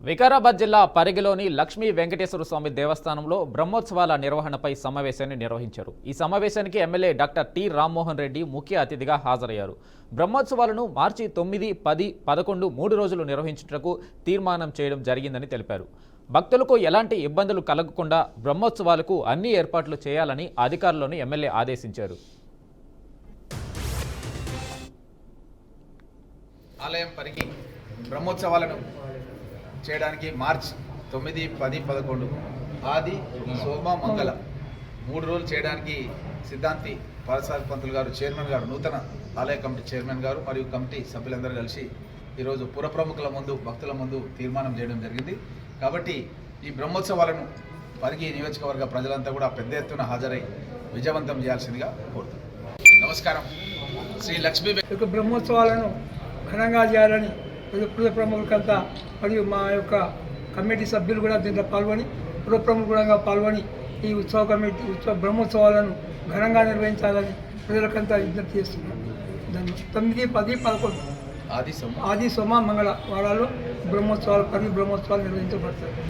వికారాబాద్ జిల్లా పరిగిలోని లక్ష్మీ వెంకటేశ్వర స్వామి దేవస్థానంలో బ్రహ్మోత్సవాల నిర్వహణపై సమావేశాన్ని నిర్వహించారు. ఈ సమావేశానికి MLA doctor T Rammohan Reddy ముఖ్య అతిథిగా హాజరయ్యారు. బ్రహ్మోత్సవాలను మార్చి 9, 10, 11 3 రోజులు నిర్వహించుటకు తీర్మానం చేయడం జరిగిందని తెలిపారు. భక్తులకు ఎలాంటి ఇబ్బందులు కలగకుండా బ్రహ్మోత్సవాలకు అన్ని ఏర్పాట్లు చేయాలని అధికారులను ఎమ్మెల్యే ఆదేశించారు. ఆలయం పరిగి బ్రహ్మోత్సవాలను చేయడానికి మార్చ్ 9, 10, 11 ఆది, సోమ, మంగళ 3 రోజులు చేయడానికి సిద్ధాంతి పాలసారి పంతులు గారు, చైర్మన్ గారు, నూతన ఆలయ కమిటీ చైర్మన్ గారు మరియు కమిటీ సభ్యులందరూ కలిసి ఈరోజు పుర ప్రముఖుల ముందు, భక్తుల ముందు తీర్మానం చేయడం జరిగింది. కాబట్టి ఈ బ్రహ్మోత్సవాలను పరిగి నియోజకవర్గ ప్రజలంతా కూడా పెద్ద ఎత్తున హాజరై విజయవంతం చేయాల్సిందిగా కోరుతున్నాను. నమస్కారం. శ్రీ లక్ష్మీ బ్రహ్మోత్సవాలను ఘనంగా చేయాలని పుర ప్రముఖులకంతా మరియు మా యొక్క కమిటీ సభ్యులు కూడా దీంట్లో పాల్గొని, పుర ప్రముఖులంగా పాల్గొని ఈ బ్రహ్మోత్సవాలను ఘనంగా నిర్వహించాలని ప్రజలకంతా విజ్ఞప్తి చేస్తున్నాం. 9, 10, 11 ఆది, సోమ, మంగళ వారాల్లో బ్రహ్మోత్సవాలు నిర్వహించబడతాయి.